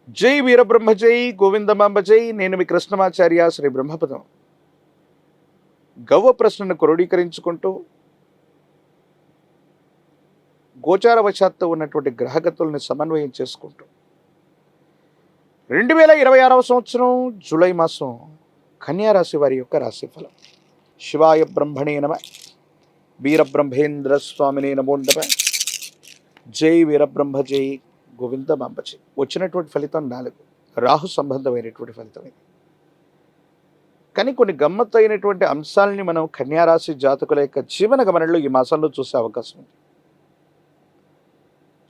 జై వీరబ్రహ్మ జై గోవిందమాంబ జై. నేను మీ కృష్ణమాచార్య శ్రీ బ్రహ్మపదం. గవ్వ ప్రశ్నను క్రోడీకరించుకుంటూ గోచారవశాత్తు ఉన్నటువంటి గ్రహగతుల్ని సమన్వయం చేసుకుంటూ 2026వ సంవత్సరం జూలై మాసం కన్యారాశి వారి యొక్క రాశిఫలం. శివాయ బ్రహ్మణే నమ. వీరబ్రహ్మేంద్ర స్వామినే నమో నమః. జై వీరబ్రహ్మ జై గోవిందమాంబ జై. వచ్చినటువంటి ఫలితం 4. రాహు సంబంధమైనటువంటి ఫలితం ఇది. కానీ కొన్ని గమ్మత్తు అయినటువంటి అంశాలని మనం కన్యారాశి జాతకుల యొక్క జీవన గమనంలో ఈ మాసంలో చూసే అవకాశం ఉంది.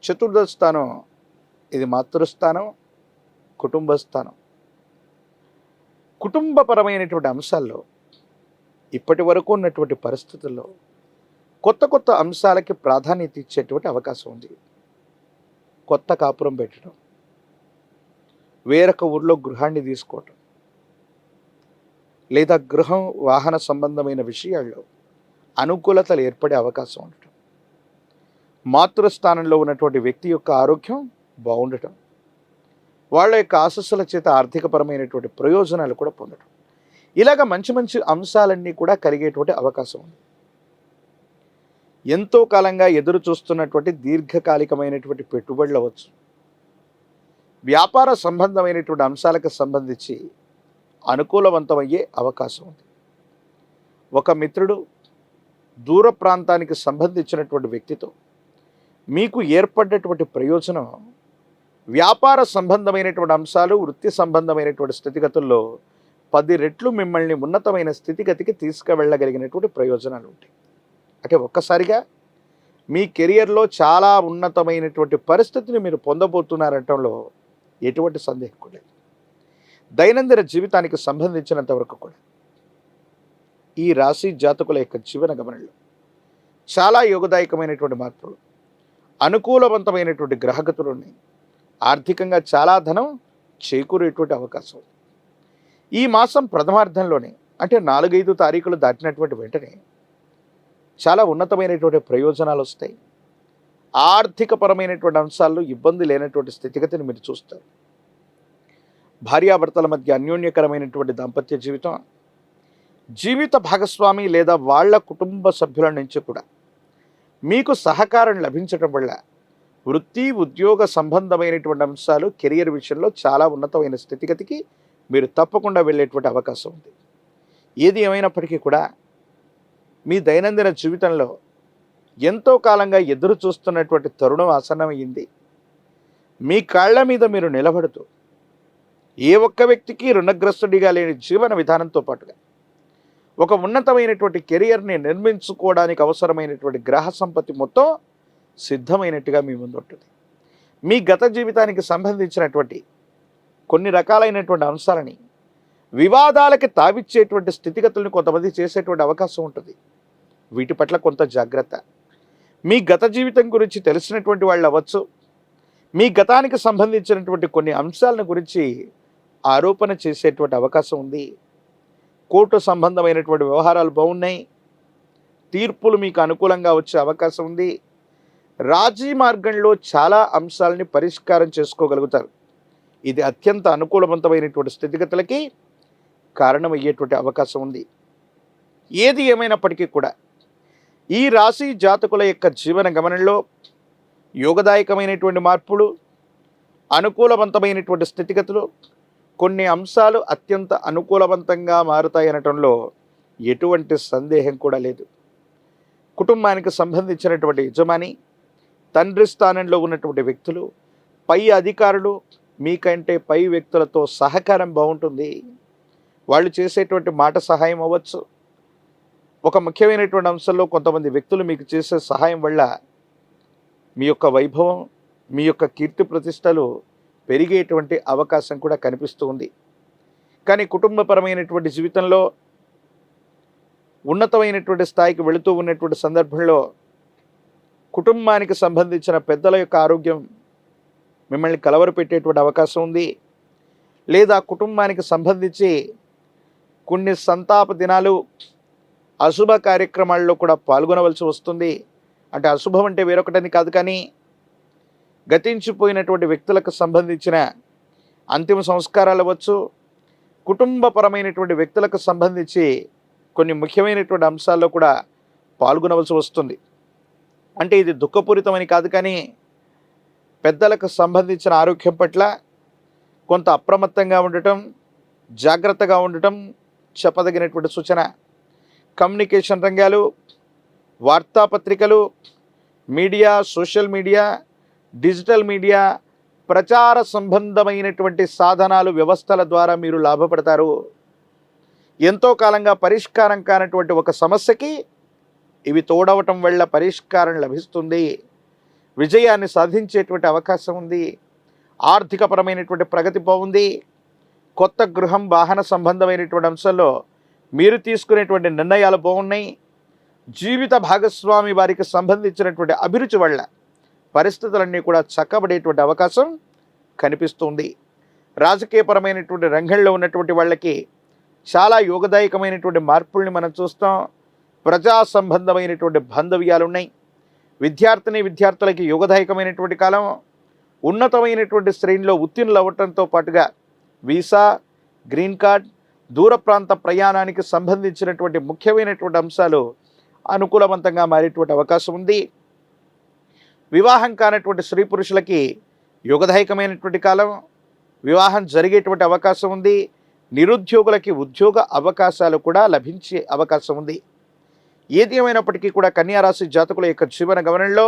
చతుర్థ స్థానం ఇది మాతృస్థానం, కుటుంబ స్థానం. కుటుంబపరమైనటువంటి అంశాల్లో ఇప్పటి వరకు ఉన్నటువంటి పరిస్థితుల్లో కొత్త కొత్త అంశాలకి ప్రాధాన్యత ఇచ్చేటువంటి అవకాశం ఉంది. కొత్త కాపురం పెట్టడం, వేరొక ఊర్లో గృహాన్ని తీసుకోవటం, లేదా గృహం వాహన సంబంధమైన విషయాల్లో అనుకూలతలు ఏర్పడే అవకాశం ఉండటం, మాతృస్థానంలో ఉన్నటువంటి వ్యక్తి యొక్క ఆరోగ్యం బాగుండటం, వాళ్ళ యొక్క ఆశస్సుల చేత ఆర్థికపరమైనటువంటి ప్రయోజనాలు కూడా పొందడం, ఇలాగ మంచి మంచి అంశాలన్నీ కూడా కలిగేటువంటి అవకాశం ఉంది. ఎంతో కాలంగా ఎదురు చూస్తున్నటువంటి దీర్ఘకాలికమైనటువంటి పెట్టుబడులు అవ్వచ్చు, వ్యాపార సంబంధమైనటువంటి అంశాలకు సంబంధించి అనుకూలవంతమయ్యే అవకాశం ఉంది. ఒక మిత్రుడు దూర ప్రాంతానికి సంబంధించినటువంటి వ్యక్తితో మీకు ఏర్పడ్డటువంటి ప్రయోజనం వ్యాపార సంబంధమైనటువంటి అంశాలు, వృత్తి సంబంధమైనటువంటి స్థితిగతుల్లో 10 రెట్లు మిమ్మల్ని ఉన్నతమైన స్థితిగతికి తీసుకువెళ్ళగలిగినటువంటి ప్రయోజనాలు ఉంటాయి. అంటే ఒక్కసారిగా మీ కెరియర్లో చాలా ఉన్నతమైనటువంటి పరిస్థితిని మీరు పొందబోతున్నారనటంలో ఎటువంటి సందేహం కూడా లేదు. దైనందిన జీవితానికి సంబంధించినంత వరకు కూడా ఈ రాశి జాతకుల యొక్క జీవన గమనంలో చాలా యోగదాయకమైనటువంటి మార్పులు, అనుకూలవంతమైనటువంటి గ్రహగతులు ఉన్నాయి. ఆర్థికంగా చాలా ధనం చేకూరేటువంటి అవకాశం. ఈ మాసం ప్రథమార్థంలోనే అంటే 4-5 తారీఖులు దాటినటువంటి వెంటనే చాలా ఉన్నతమైనటువంటి ప్రయోజనాలు వస్తాయి. ఆర్థికపరమైనటువంటి అంశాల్లో ఇబ్బంది లేనటువంటి స్థితిగతిని మీరు చూస్తారు. భార్యాభర్తల మధ్య అన్యోన్యకరమైనటువంటి దాంపత్య జీవితం, జీవిత భాగస్వామి లేదా వాళ్ళ కుటుంబ సభ్యుల నుంచి కూడా మీకు సహకారం లభించడం వల్ల వృత్తి ఉద్యోగ సంబంధమైనటువంటి అంశాలు, కెరియర్ విషయంలో చాలా ఉన్నతమైన స్థితిగతికి మీరు తప్పకుండా వెళ్ళేటువంటి అవకాశం ఉంది. ఏది ఏమైనప్పటికీ కూడా మీ దైనందిన జీవితంలో ఎంతో కాలంగా ఎదురు చూస్తున్నటువంటి తరుణం ఆసన్నమైంది. మీ కాళ్ల మీద మీరు నిలబడుతూ ఏ ఒక్క వ్యక్తికి రుణగ్రస్తుడిగా లేని జీవన విధానంతో పాటుగా ఒక ఉన్నతమైనటువంటి కెరియర్ని నిర్మించుకోవడానికి అవసరమైనటువంటి గ్రహ సంపత్తి మొత్తం సిద్ధమైనట్టుగా మీ ముందు ఉంటుంది. మీ గత జీవితానికి సంబంధించినటువంటి కొన్ని రకాలైనటువంటి అంశాలని వివాదాలకి తావిచ్చేటువంటి స్థితిగతులను కొంతమంది చేసేటువంటి అవకాశం ఉంటుంది. వీటి పట్ల కొంత జాగ్రత్త. మీ గత జీవితం గురించి తెలిసినటువంటి వాళ్ళు అవ్వచ్చు, మీ గతానికి సంబంధించినటువంటి కొన్ని అంశాలను గురించి ఆరోపణ చేసేటువంటి అవకాశం ఉంది. కోర్టు సంబంధమైనటువంటి వ్యవహారాలు బాగున్నాయి, తీర్పులు మీకు అనుకూలంగా వచ్చే అవకాశం ఉంది. రాజీ మార్గంలో చాలా అంశాలని పరిష్కారం చేసుకోగలుగుతారు. ఇది అత్యంత అనుకూలవంతమైనటువంటి స్థితిగతులకి కారణమయ్యేటువంటి అవకాశం ఉంది. ఏది ఏమైనప్పటికీ కూడా ఈ రాశి జాతకుల యొక్క జీవన గమనంలో యోగదాయకమైనటువంటి మార్పులు, అనుకూలవంతమైనటువంటి స్థితిగతులు, కొన్ని అంశాలు అత్యంత అనుకూలవంతంగా మారుతాయనటంలో ఎటువంటి సందేహం కూడా లేదు. కుటుంబానికి సంబంధించినటువంటి యజమాని, తండ్రి స్థానంలో ఉన్నటువంటి వ్యక్తులు, పై అధికారులు, మీకంటే పై వ్యక్తులతో సహకారం బాగుంటుంది. వాళ్ళు చేసేటువంటి మాట సహాయం అవ్వచ్చు. ఒక ముఖ్యమైనటువంటి అంశంలో కొంతమంది వ్యక్తులు మీకు చేసే సహాయం వల్ల మీ యొక్క వైభవం, మీ యొక్క కీర్తి ప్రతిష్టలు పెరిగేటువంటి అవకాశం కూడా కనిపిస్తూ ఉంది. కానీ కుటుంబపరమైనటువంటి జీవితంలో ఉన్నతమైనటువంటి స్థాయికి వెళుతూ ఉన్నటువంటి సందర్భంలో కుటుంబానికి సంబంధించిన పెద్దల యొక్క ఆరోగ్యం మిమ్మల్ని కలవరపెట్టేటువంటి అవకాశం ఉంది. లేదా కుటుంబానికి సంబంధించి కొన్ని సంతాప దినాలు, అశుభ కార్యక్రమాల్లో కూడా పాల్గొనవలసి వస్తుంది. అంటే అశుభం అంటే వేరొకటని కాదు, కానీ గతించిపోయినటువంటి వ్యక్తులకు సంబంధించిన అంతిమ సంస్కారాలు అవ్వచ్చు, కుటుంబపరమైనటువంటి వ్యక్తులకు సంబంధించి కొన్ని ముఖ్యమైనటువంటి అంశాల్లో కూడా పాల్గొనవలసి వస్తుంది. అంటే ఇది దుఃఖపూరితమని కాదు, కానీ పెద్దలకు సంబంధించిన ఆరోగ్యం పట్ల కొంత అప్రమత్తంగా ఉండటం, జాగ్రత్తగా ఉండటం చెప్పదగినటువంటి సూచన. కమ్యూనికేషన్ రంగాలు, వార్తాపత్రికలు, media, social media, digital media, ప్రచార సంబంధమైనటువంటి సాధనాలు, వ్యవస్థల ద్వారా మీరు లాభపడతారు. ఎంతో కాలంగా పరిష్కారం కానటువంటి ఒక సమస్యకి ఇవి తోడవటం వల్ల పరిష్కారం లభిస్తుంది, విజయాన్ని సాధించేటువంటి అవకాశం ఉంది. ఆర్థికపరమైనటువంటి ప్రగతి బాగుంది. కొత్త గృహం, వాహన సంబంధమైనటువంటి అంశాల్లో మీరు తీసుకునేటువంటి నిర్ణయాలు బాగున్నాయి. జీవిత భాగస్వామి వారికి సంబంధించినటువంటి అభిరుచి వల్ల పరిస్థితులన్నీ కూడా చక్కబడేటువంటి అవకాశం కనిపిస్తుంది. రాజకీయపరమైనటువంటి రంగంలో ఉన్నటువంటి వాళ్ళకి చాలా యోగదాయకమైనటువంటి మార్పుల్ని మనం చూస్తాం. ప్రజా సంబంధమైనటువంటి బాంధవ్యాలు ఉన్నాయి. విద్యార్థులకి యోగదాయకమైనటువంటి కాలం. ఉన్నతమైనటువంటి శ్రేణిలో ఉత్తీర్ణులు అవ్వటంతో పాటుగా వీసా, గ్రీన్ కార్డ్, దూర ప్రాంత ప్రయాణానికి సంబంధించినటువంటి ముఖ్యమైనటువంటి అంశాలు అనుకూలవంతంగా మారేటువంటి అవకాశం ఉంది. వివాహం కానటువంటి స్త్రీ పురుషులకి యోగదాయకమైనటువంటి కాలం. వివాహం జరిగేటువంటి అవకాశం ఉంది. నిరుద్యోగులకి ఉద్యోగ అవకాశాలు కూడా లభించే అవకాశం ఉంది. ఏది ఏమైనప్పటికీ కూడా కన్యారాశి జాతకుల యొక్క జీవన గమనంలో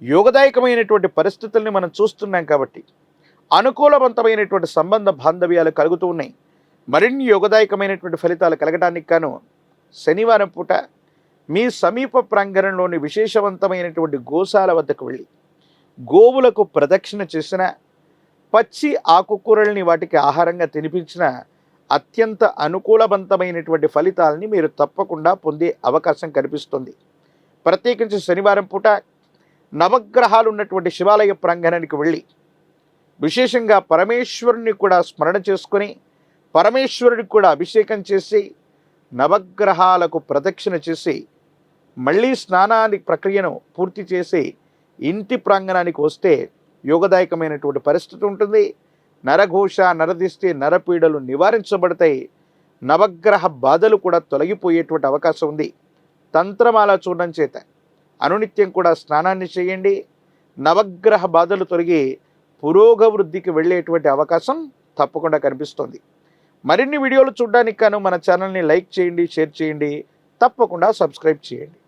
యోగదాయకమైనటువంటి పరిస్థితుల్ని మనం చూస్తున్నాం కాబట్టి అనుకూలవంతమైనటువంటి సంబంధ బాంధవ్యాలు కలుగుతూ ఉన్నాయి. మరిన్ని యోగదాయకమైనటువంటి ఫలితాలు కలగడానికి గాను శనివారం పూట మీ సమీప ప్రాంగణంలోని విశేషవంతమైనటువంటి గోశాల వద్దకు వెళ్ళి గోవులకు ప్రదక్షిణ చేసిన, పచ్చి ఆకుకూరల్ని వాటికి ఆహారంగా తినిపించిన అత్యంత అనుకూలవంతమైనటువంటి ఫలితాలని మీరు తప్పకుండా పొందే అవకాశం కనిపిస్తుంది. ప్రత్యేకించి శనివారం పూట నవగ్రహాలు ఉన్నటువంటి శివాలయ ప్రాంగణానికి వెళ్ళి విశేషంగా పరమేశ్వరుని కూడా స్మరణ చేసుకొని, పరమేశ్వరుడికి కూడా అభిషేకం చేసి, నవగ్రహాలకు ప్రదక్షిణ చేసి, మళ్ళీ స్నానాన్ని ప్రక్రియను పూర్తి చేసి ఇంటి ప్రాంగణానికి వస్తే యోగదాయకమైనటువంటి పరిస్థితి ఉంటుంది. నరఘోష, నరదిష్టి, నరపీడలు నివారించబడతాయి. నవగ్రహ బాధలు కూడా తొలగిపోయేటువంటి అవకాశం ఉంది. తంత్రమాల చూడడం చేత అనునిత్యం కూడా స్నానాన్ని చేయండి. నవగ్రహ బాధలు తొలగి పురోగవృద్ధికి వెళ్ళేటువంటి అవకాశం తప్పకుండా కనిపిస్తుంది. మరిన్ని వీడియోలు చూడడానికి గాను మన ఛానల్ని లైక్ చేయండి, షేర్ చేయండి, తప్పకుండా సబ్స్క్రైబ్ చేయండి.